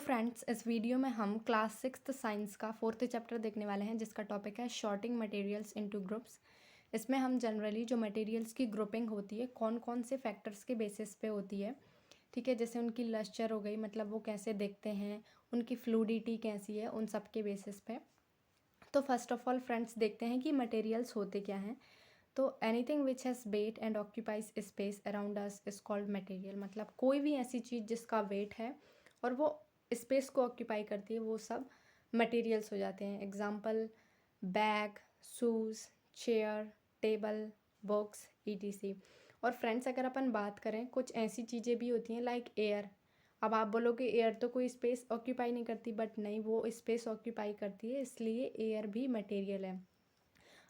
Friends, इस video में हम क्लास सिक्स्थ साइंस का फोर्थ चैप्टर देखने वाले हैं जिसका टॉपिक है शॉर्टिंग मटेरियल्स इनटू ग्रुप्स। इसमें हम जनरली जो मटेरियल्स की ग्रुपिंग होती है कौन कौन से फैक्टर्स के बेसिस पे होती है, ठीक है, जैसे उनकी लस्चर हो गई, मतलब वो कैसे देखते हैं, उनकी फ्लूडिटी कैसी है, उन सब के बेसिस पे। तो फर्स्ट ऑफ ऑल फ्रेंड्स देखते हैं कि मटेरियल्स होते क्या हैं। तो anything which has wait and occupies space around us is called material. मतलब कोई भी ऐसी चीज़ जिसका वेट है और वो स्पेस को ऑक्यूपाई करती है वो सब मटेरियल्स हो जाते हैं। Example bag, shoes, chair, table, books, etc. और फ्रेंड्स अगर अपन बात करें, कुछ ऐसी चीज़ें भी होती हैं लाइक एयर। अब आप बोलोगे एयर तो कोई स्पेस ऑक्यूपाई नहीं करती, बट नहीं, वो स्पेस ऑक्यूपाई करती है, इसलिए एयर भी मटेरियल है।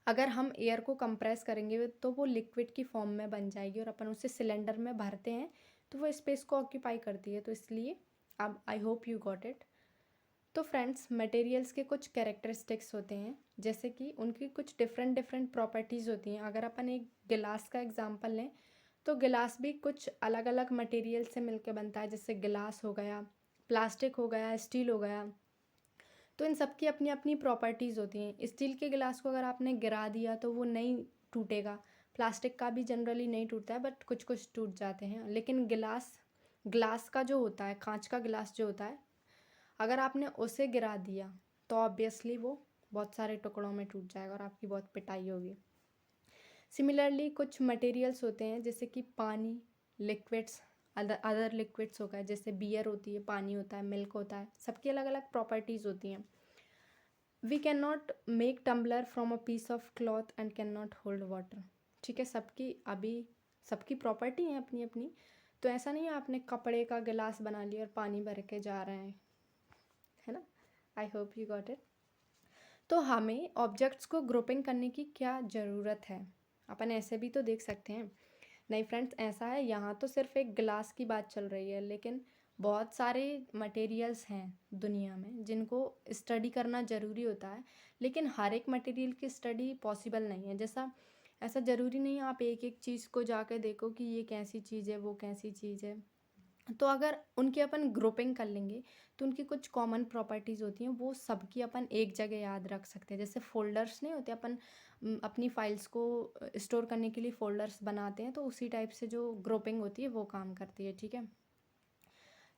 अगर हम एयर को कंप्रेस करेंगे तो वो लिक्विड की फॉर्म में बन जाएगी और अपन उसे सिलेंडर में भरते हैं तो वो स्पेस को ऑक्यूपाई करती है, तो इसलिए अब I hope you got it. तो फ्रेंड्स मटेरियल्स के कुछ कैरेक्टरिस्टिक्स होते हैं, जैसे कि उनकी कुछ डिफरेंट डिफरेंट प्रॉपर्टीज़ होती हैं। अगर अपन एक गिलास का एग्जांपल लें तो गिलास भी कुछ अलग अलग मटेरियल से मिलकर बनता है, जैसे गिलास हो गया, प्लास्टिक हो गया, स्टील हो गया। तो इन सब की अपनी अपनी प्रॉपर्टीज़ होती हैं। स्टील के गिलास को अगर आपने गिरा दिया तो वो नहीं टूटेगा। प्लास्टिक का भी जनरली नहीं टूटता है, बट कुछ कुछ टूट जाते हैं। लेकिन गिलास ग्लास का जो होता है, कांच का गिलास जो होता है, अगर आपने उसे गिरा दिया तो ऑब्वियसली वो बहुत सारे टुकड़ों में टूट जाएगा और आपकी बहुत पिटाई होगी। सिमिलरली कुछ मटेरियल्स होते हैं जैसे कि पानी, लिक्विड्स, अदर लिक्विड्स हो गए, जैसे बियर होती है, पानी होता है, मिल्क होता है, सबकी अलग अलग प्रॉपर्टीज़ होती हैं। We can not make tumbler from a piece of cloth and can not hold water. ठीक है, सबकी प्रॉपर्टी है अपनी अपनी। तो ऐसा नहीं है आपने कपड़े का गिलास बना लिया और पानी भर के जा रहे हैं, है ना। I hope you got it. तो हमें ऑब्जेक्ट्स को ग्रुपिंग करने की क्या ज़रूरत है, अपन ऐसे भी तो देख सकते हैं। नहीं फ्रेंड्स, ऐसा है, यहाँ तो सिर्फ एक गिलास की बात चल रही है, लेकिन बहुत सारे मटेरियल्स हैं दुनिया में जिनको स्टडी करना ज़रूरी होता है। लेकिन हर एक मटेरियल की स्टडी पॉसिबल नहीं है। जैसा ऐसा ज़रूरी नहीं है आप एक एक चीज़ को जाकर देखो कि ये कैसी चीज़ है, वो कैसी चीज़ है। तो अगर उनकी अपन ग्रुपिंग कर लेंगे तो उनकी कुछ कॉमन प्रॉपर्टीज़ होती हैं, वो सबकी अपन एक जगह याद रख सकते हैं। जैसे फ़ोल्डर्स नहीं होते, अपन अपनी फाइल्स को स्टोर करने के लिए फ़ोल्डर्स बनाते हैं, तो उसी टाइप से जो ग्रुपिंग होती है वो काम करती है, ठीक है।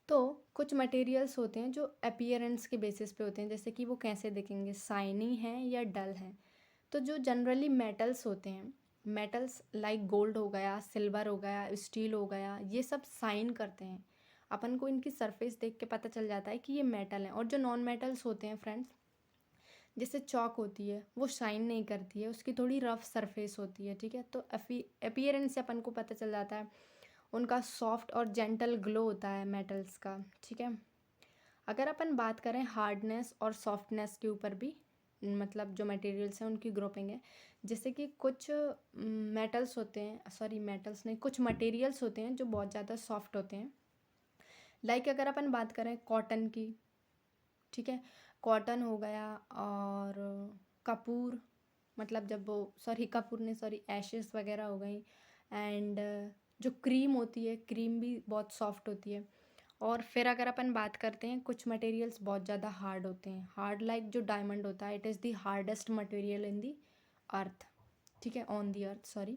तो कुछ मटेरियल्स होते हैं जो अपीयरेंस के बेसिस पे होते हैं, जैसे कि वो कैसे दिखेंगे, शाइनी हैं या डल हैं। तो जो जनरली मेटल्स होते हैं, मेटल्स लाइक गोल्ड हो गया, सिल्वर हो गया, स्टील हो गया, ये सब शाइन करते हैं। अपन को इनकी सरफेस देख के पता चल जाता है कि ये मेटल हैं। और जो नॉन मेटल्स होते हैं फ्रेंड्स, जैसे चॉक होती है, वो शाइन नहीं करती है, उसकी थोड़ी रफ सरफेस होती है, ठीक है। तो अपीयरेंस से अपन को पता चल जाता है, उनका सॉफ्ट और जेंटल ग्लो होता है मेटल्स का, ठीक है। अगर अपन बात करें हार्डनेस और सॉफ्टनेस के ऊपर भी, मतलब जो मटेरियल्स हैं उनकी ग्रुपिंग है। जैसे कि कुछ मेटल्स होते हैं, सॉरी मेटल्स नहीं, कुछ मटेरियल्स होते हैं जो बहुत ज़्यादा सॉफ्ट होते हैं। लाइक अगर अपन बात करें कॉटन की, ठीक है, कॉटन हो गया, और कपूर, मतलब जब वो, सॉरी कपूर नहीं, सॉरी एशेस वगैरह हो गई। एंड जो क्रीम होती है, क्रीम भी बहुत सॉफ्ट होती है। और फिर अगर अपन बात करते हैं, कुछ मटेरियल्स बहुत ज़्यादा हार्ड होते हैं, हार्ड लाइक जो डायमंड होता है, it is the hardest material in the earth, ठीक है, ऑन दी अर्थ, सॉरी।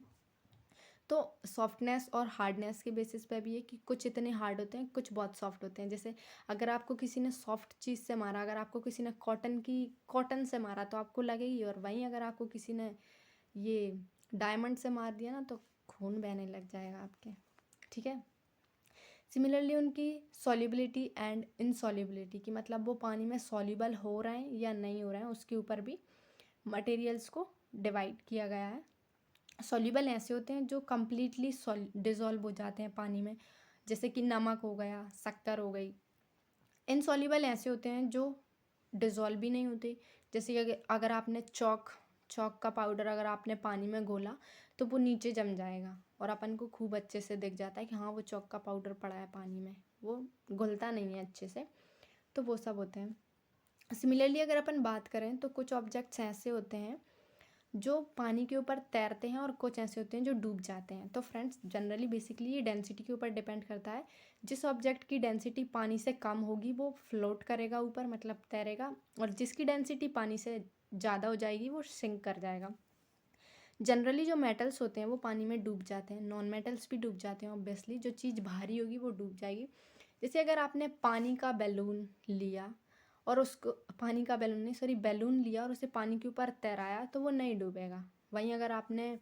तो सॉफ्टनेस और हार्डनेस के बेसिस पे भी है कि कुछ इतने हार्ड होते हैं, कुछ बहुत सॉफ्ट होते हैं। जैसे अगर आपको किसी ने सॉफ्ट चीज़ से मारा, अगर आपको किसी ने कॉटन से मारा तो आपको लगेगी, और वहीं अगर आपको किसी ने ये डायमंड से मार दिया ना तो खून बहने लग जाएगा आपके, ठीक है। सिमिलरली उनकी सॉल्युबिलिटी एंड इनसॉल्युबिलिटी की, मतलब वो पानी में सॉल्युबल हो रहे हैं या नहीं हो रहे हैं, उसके ऊपर भी मटेरियल्स को डिवाइड किया गया है। सॉल्युबल ऐसे होते हैं जो कम्प्लीटली डिज़ोल्व हो जाते हैं पानी में, जैसे कि नमक हो गया, शक्कर हो गई। इनसॉल्युबल ऐसे होते हैं जो डिज़ोल्व भी नहीं होते, जैसे कि अगर आपने चॉक का पाउडर अगर आपने पानी में घोला तो वो नीचे जम जाएगा और अपन को खूब अच्छे से दिख जाता है कि हाँ वो चॉक का पाउडर पड़ा है पानी में, वो घुलता नहीं है अच्छे से। तो वो सब होते हैं। सिमिलरली अगर अपन बात करें तो कुछ ऑब्जेक्ट्स ऐसे होते हैं जो पानी के ऊपर तैरते हैं और कुछ ऐसे होते हैं जो डूब जाते हैं। तो फ्रेंड्स जनरली बेसिकली ये डेंसिटी के ऊपर डिपेंड करता है। जिस ऑब्जेक्ट की डेंसिटी पानी से कम होगी वो फ्लोट करेगा ऊपर, मतलब तैरेगा, और जिसकी डेंसिटी पानी से ज़्यादा हो जाएगी वो सिंक कर जाएगा। जनरली जो मेटल्स होते हैं वो पानी में डूब जाते हैं, नॉन मेटल्स भी डूब जाते हैं ऑब्वियसली। जो चीज़ भारी होगी वो डूब जाएगी। जैसे अगर आपने पानी का बैलून लिया और उसको, पानी का बैलून नहीं सॉरी, बैलून लिया और उसे पानी के ऊपर तैराया तो वो नहीं डूबेगा। वहीं अगर आपने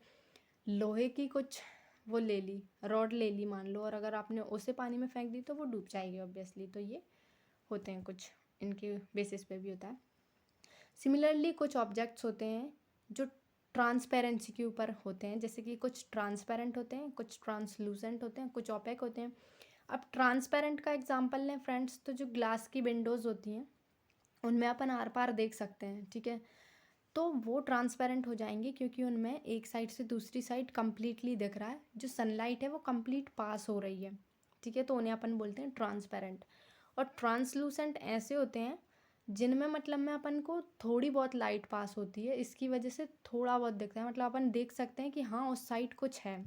लोहे की कुछ वो ले ली, रॉड ले ली मान लो, और अगर आपने उसे पानी में फेंक दी तो वो डूब जाएगी ऑब्वियसली। तो ये होते हैं कुछ, इनके बेसिस पे भी होता है। सिमिलरली कुछ ऑब्जेक्ट्स होते हैं जो ट्रांसपेरेंसी के ऊपर होते हैं, जैसे कि कुछ ट्रांसपेरेंट होते हैं, कुछ ट्रांसलूसेंट होते हैं, कुछ ओपेक होते हैं। अब ट्रांसपेरेंट का एग्जांपल लें फ्रेंड्स, तो जो ग्लास की विंडोज़ होती हैं उनमें अपन आर पार देख सकते हैं, ठीक है। तो वो ट्रांसपेरेंट हो जाएंगे क्योंकि उनमें एक साइड से दूसरी साइड कंप्लीटली दिख रहा है, जो सनलाइट है वो कंप्लीट पास हो रही है, ठीक है। तो उन्हें अपन बोलते हैं ट्रांसपेरेंट। और ट्रांसलूसेंट ऐसे होते हैं जिनमें मतलब में अपन को थोड़ी बहुत लाइट पास होती है, इसकी वजह से थोड़ा बहुत दिखता है, मतलब अपन देख सकते हैं कि हाँ उस साइड कुछ है,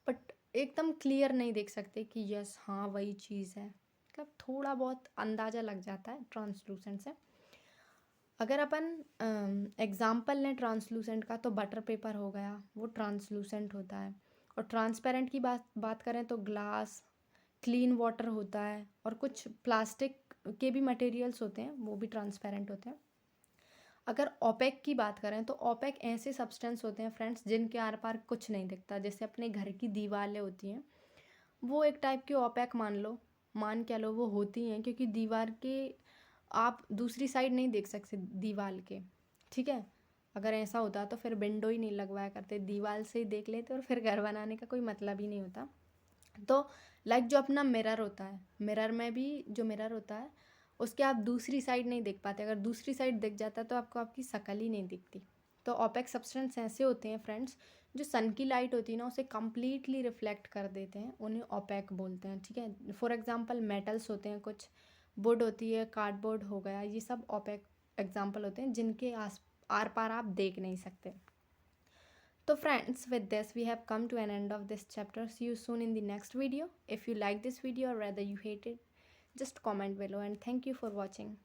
बट एकदम क्लियर नहीं देख सकते कि यस हाँ वही चीज़ है, मतलब थोड़ा बहुत अंदाज़ा लग जाता है ट्रांसलूसेंट से। अगर अपन एग्जाम्पल लें ट्रांसलूसेंट का, तो बटर पेपर हो गया, वो ट्रांसलूसेंट होता है। और ट्रांसपेरेंट की बात करें तो ग्लास, क्लीन वाटर होता है, और कुछ प्लास्टिक के भी मटेरियल्स होते हैं वो भी ट्रांसपेरेंट होते हैं। अगर ओपेक की बात करें तो ओपेक ऐसे सब्सटेंस होते हैं फ्रेंड्स जिनके आर पार कुछ नहीं दिखता। जैसे अपने घर की दीवारें होती हैं, वो एक टाइप की ओपेक मान क्या लो वो होती हैं, क्योंकि दीवार के आप दूसरी साइड नहीं देख सकते दीवार के, ठीक है। अगर ऐसा होता तो फिर विंडो ही नहीं लगवाया करते, दीवार से ही देख लेते, और फिर घर बनाने का कोई मतलब ही नहीं होता। तो लाइक जो अपना मिरर होता है, मिरर में भी जो मिरर होता है उसके आप दूसरी साइड नहीं देख पाते, अगर दूसरी साइड दिख जाता तो आपको आपकी शक्ल ही नहीं दिखती। तो ओपेक सब्सटेंस ऐसे होते हैं फ्रेंड्स जो सन की लाइट होती है ना उसे कम्प्लीटली रिफ्लेक्ट कर देते हैं, उन्हें ओपेक बोलते हैं, ठीक है। फॉर एग्जांपल मेटल्स होते हैं, कुछ वुड होती है, कार्डबोर्ड हो गया, ये सब ओपेक एग्जांपल होते हैं जिनके आर पार आप देख नहीं सकते। So friends, with this we have come to an end of this chapter. See you soon in the next video. If you like this video or rather you hate it, just comment below, and thank you for watching.